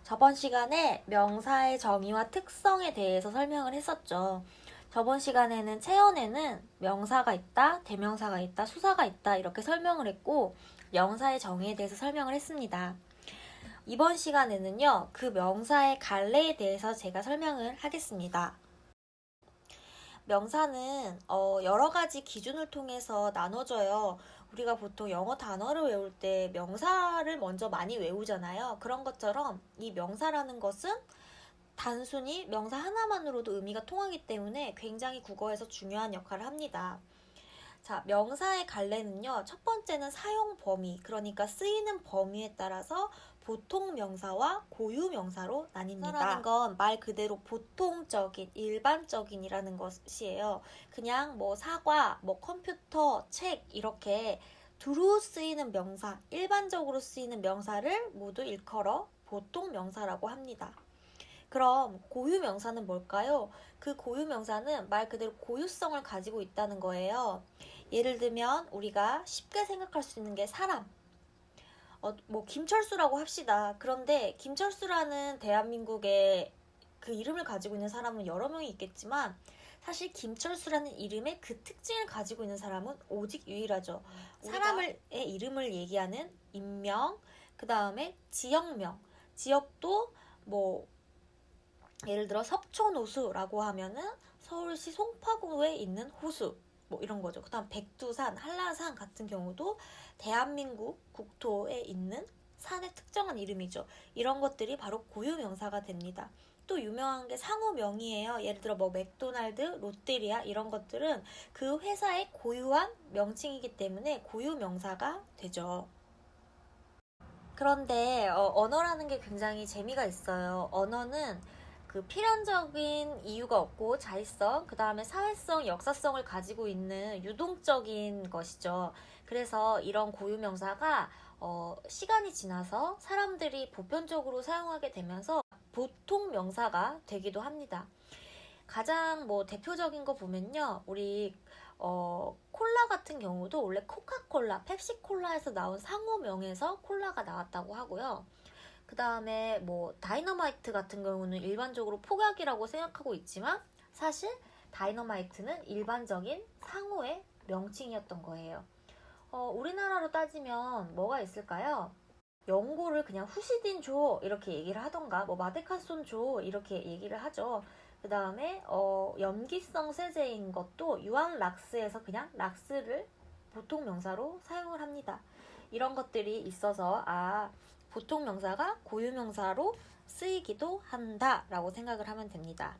저번 시간에 명사의 정의와 특성에 대해서 설명을 했었죠. 저번 시간에는 체언에는 명사가 있다, 대명사가 있다, 수사가 있다 이렇게 설명을 했고 명사의 정의에 대해서 설명을 했습니다. 이번 시간에는요, 그 명사의 갈래에 대해서 제가 설명을 하겠습니다. 명사는 여러 가지 기준을 통해서 나눠져요. 우리가 보통 영어 단어를 외울 때 명사를 먼저 많이 외우잖아요. 그런 것처럼 이 명사라는 것은 단순히 명사 하나만으로도 의미가 통하기 때문에 굉장히 국어에서 중요한 역할을 합니다. 자, 명사의 갈래는요, 첫 번째는 사용 범위, 그러니까 쓰이는 범위에 따라서 보통 명사와 고유 명사로 나뉩니다. 라는 건 말 그대로 보통적인, 일반적인이라는 것이에요. 그냥 뭐 사과, 뭐 컴퓨터, 책 이렇게 두루 쓰이는 명사, 일반적으로 쓰이는 명사를 모두 일컬어 보통 명사라고 합니다. 그럼 고유 명사는 뭘까요? 그 고유 명사는 말 그대로 고유성을 가지고 있다는 거예요. 예를 들면 우리가 쉽게 생각할 수 있는 게 사람. 뭐 김철수라고 합시다. 그런데 김철수라는 대한민국의 그 이름을 가지고 있는 사람은 여러 명이 있겠지만 사실 김철수라는 이름의 그 특징을 가지고 있는 사람은 오직 유일하죠. 사람의 이름을 얘기하는 인명, 그 다음에 지역명. 지역도 뭐 예를 들어 석촌호수라고 하면은 서울시 송파구에 있는 호수 뭐 이런 거죠. 그 다음 백두산, 한라산 같은 경우도 대한민국 국토에 있는 산의 특정한 이름이죠. 이런 것들이 바로 고유 명사가 됩니다. 또 유명한 게 상호명이에요. 예를 들어 뭐 맥도날드, 롯데리아 이런 것들은 그 회사의 고유한 명칭이기 때문에 고유 명사가 되죠. 그런데 언어라는 게 굉장히 재미가 있어요. 언어는 그 필연적인 이유가 없고 자의성, 그 다음에 사회성, 역사성을 가지고 있는 유동적인 것이죠. 그래서 이런 고유명사가 시간이 지나서 사람들이 보편적으로 사용하게 되면서 보통 명사가 되기도 합니다. 가장 뭐 대표적인 거 보면요, 우리 콜라 같은 경우도 원래 코카콜라, 펩시콜라에서 나온 상호명에서 콜라가 나왔다고 하고요. 그 다음에 뭐 다이너마이트 같은 경우는 일반적으로 폭약이라고 생각하고 있지만 사실 다이너마이트는 일반적인 상호의 명칭이었던 거예요. 우리나라로 따지면 뭐가 있을까요? 연고를 그냥 후시딘 줘 이렇게 얘기를 하던가 뭐 마데카손 줘 이렇게 얘기를 하죠. 그 다음에 염기성 세제인 것도 유황락스에서 그냥 락스를 보통 명사로 사용을 합니다. 이런 것들이 있어서 보통 명사가 고유 명사로 쓰이기도 한다라고 생각을 하면 됩니다.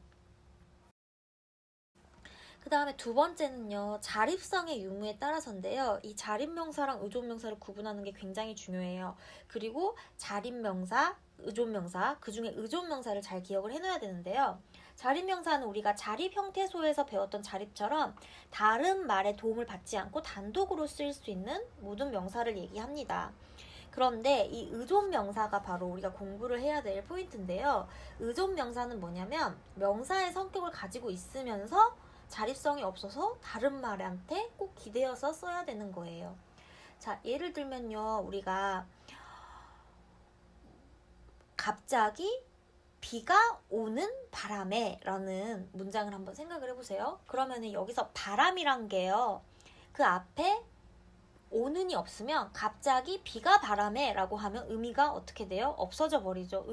그 다음에 두 번째는요, 자립성의 유무에 따라서인데요. 이 자립명사랑 의존명사를 구분하는 게 굉장히 중요해요. 그리고 자립명사, 의존명사, 그 중에 의존명사를 잘 기억을 해놔야 되는데요. 자립명사는 우리가 자립 형태소에서 배웠던 자립처럼 다른 말의 도움을 받지 않고 단독으로 쓰일 수 있는 모든 명사를 얘기합니다. 그런데 이 의존명사가 바로 우리가 공부를 해야 될 포인트인데요. 의존명사는 뭐냐면 명사의 성격을 가지고 있으면서 자립성이 없어서 다른 말한테 꼭 기대어서 써야 되는 거예요. 자, 예를 들면요, 우리가 갑자기 비가 오는 바람에 라는 문장을 한번 생각을 해보세요. 그러면은 여기서 바람이란 게요, 그 앞에 오는이 없으면 갑자기 비가 바람에 라고 하면 의미가 어떻게 돼요? 없어져 버리죠.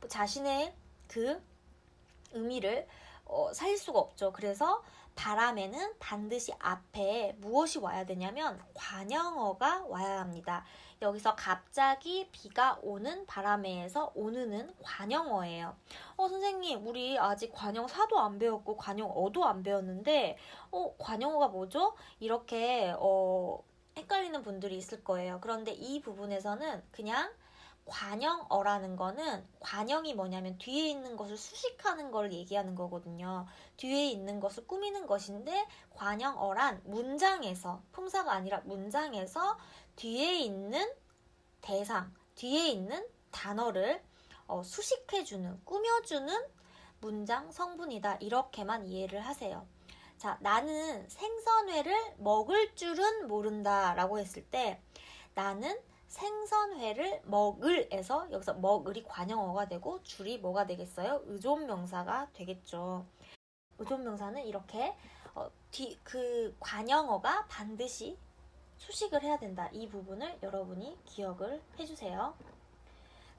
자신의 그 의미를 살릴 수가 없죠. 그래서 바람에는 반드시 앞에 무엇이 와야 되냐면 관형어가 와야 합니다. 여기서 갑자기 비가 오는 바람에에서 오는은 관형어예요. 선생님, 우리 아직 관형사도 안 배웠고 관형어도 안 배웠는데 관형어가 뭐죠? 이렇게 헷갈리는 분들이 있을 거예요. 그런데 이 부분에서는 그냥 관형어라는 거는, 관형이 뭐냐면 뒤에 있는 것을 수식하는 걸 얘기하는 거거든요. 뒤에 있는 것을 꾸미는 것인데 관형어란 문장에서, 품사가 아니라 문장에서 뒤에 있는 대상, 뒤에 있는 단어를 수식해주는, 꾸며주는 문장 성분이다. 이렇게만 이해를 하세요. 자, 나는 생선회를 먹을 줄은 모른다 라고 했을 때 나는 생선회를 먹을에서 여기서 먹을이 관형어가 되고 줄이 뭐가 되겠어요? 의존명사가 되겠죠. 의존명사는 이렇게 그 관형어가 반드시 수식을 해야 된다. 이 부분을 여러분이 기억을 해주세요.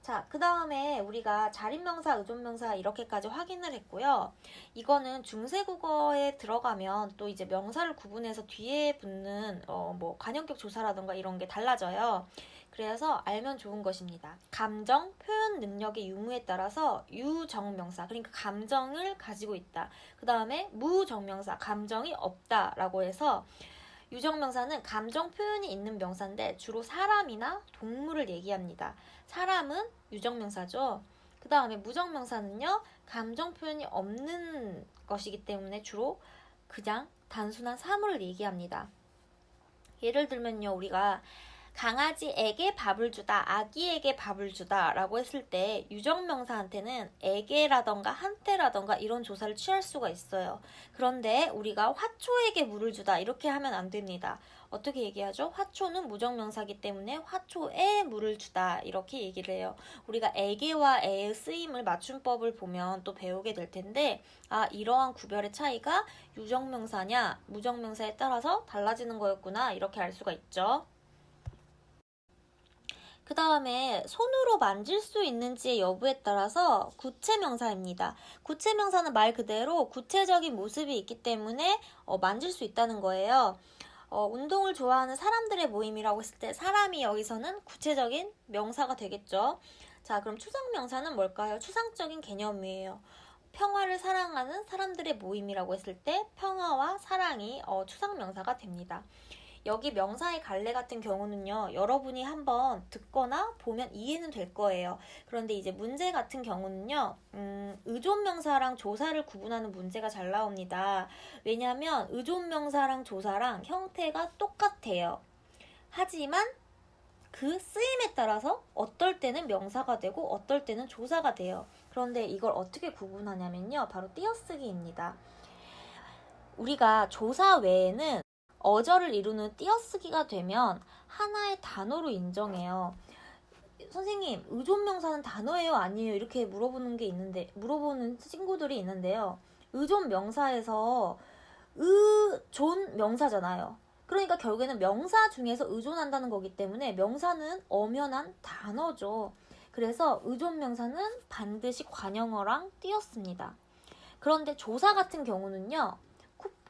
자, 그 다음에 우리가 자립명사, 의존명사 이렇게까지 확인을 했고요. 이거는 중세국어에 들어가면 또 이제 명사를 구분해서 뒤에 붙는 뭐 관형격 조사라던가 이런 게 달라져요. 그래서 알면 좋은 것입니다. 감정, 표현 능력의 유무에 따라서 유정명사, 그러니까 감정을 가지고 있다. 그 다음에 무정명사, 감정이 없다라고 해서 유정명사는 감정 표현이 있는 명사인데 주로 사람이나 동물을 얘기합니다. 사람은 유정명사죠. 그 다음에 무정명사는요, 감정 표현이 없는 것이기 때문에 주로 그냥 단순한 사물을 얘기합니다. 예를 들면요, 우리가 강아지에게 밥을 주다, 아기에게 밥을 주다 라고 했을 때 유정명사한테는 에게라던가 한테라던가 이런 조사를 취할 수가 있어요. 그런데 우리가 화초에게 물을 주다 이렇게 하면 안 됩니다. 어떻게 얘기하죠? 화초는 무정명사이기 때문에 화초에 물을 주다 이렇게 얘기를 해요. 우리가 에게와 에의 쓰임을 맞춤법을 보면 또 배우게 될 텐데 이러한 구별의 차이가 유정명사냐 무정명사에 따라서 달라지는 거였구나 이렇게 알 수가 있죠. 그 다음에 손으로 만질 수 있는지의 여부에 따라서 구체명사입니다. 구체명사는 말 그대로 구체적인 모습이 있기 때문에 만질 수 있다는 거예요. 운동을 좋아하는 사람들의 모임이라고 했을 때 사람이 여기서는 구체적인 명사가 되겠죠. 자, 그럼 추상명사는 뭘까요? 추상적인 개념이에요. 평화를 사랑하는 사람들의 모임이라고 했을 때 평화와 사랑이 추상명사가 됩니다. 여기 명사의 갈래 같은 경우는요, 여러분이 한번 듣거나 보면 이해는 될 거예요. 그런데 이제 문제 같은 경우는요, 의존명사랑 조사를 구분하는 문제가 잘 나옵니다. 왜냐하면 의존명사랑 조사랑 형태가 똑같아요. 하지만 그 쓰임에 따라서 어떨 때는 명사가 되고 어떨 때는 조사가 돼요. 그런데 이걸 어떻게 구분하냐면요, 바로 띄어쓰기입니다. 우리가 조사 외에는 어절을 이루는 띄어쓰기가 되면 하나의 단어로 인정해요. 선생님, 의존명사는 단어예요? 아니에요? 이렇게 물어보는 친구들이 있는데요. 의존명사에서 의존명사잖아요. 그러니까 결국에는 명사 중에서 의존한다는 거기 때문에 명사는 엄연한 단어죠. 그래서 의존명사는 반드시 관형어랑 띄었습니다. 그런데 조사 같은 경우는요,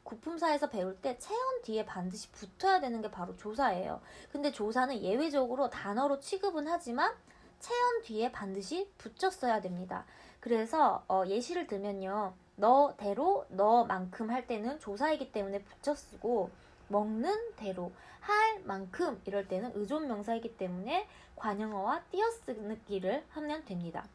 구품사에서 배울 때 체언 뒤에 반드시 붙어야 되는 게 바로 조사예요. 근데 조사는 예외적으로 단어로 취급은 하지만 체언 뒤에 반드시 붙였어야 됩니다. 그래서 예시를 들면요. 너대로 너만큼 할 때는 조사이기 때문에 붙여 쓰고 먹는 대로 할 만큼 이럴 때는 의존명사이기 때문에 관형어와 띄어쓰기를 하면 됩니다.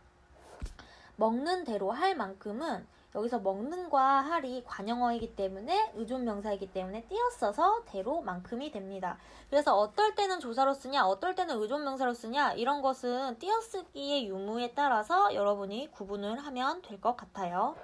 먹는 대로 할 만큼은 여기서 먹는과 할이 관형어이기 때문에 의존명사이기 때문에 띄어써서 대로만큼이 됩니다. 그래서 어떨 때는 조사로 쓰냐 어떨 때는 의존명사로 쓰냐 이런 것은 띄어쓰기의 유무에 따라서 여러분이 구분을 하면 될 것 같아요.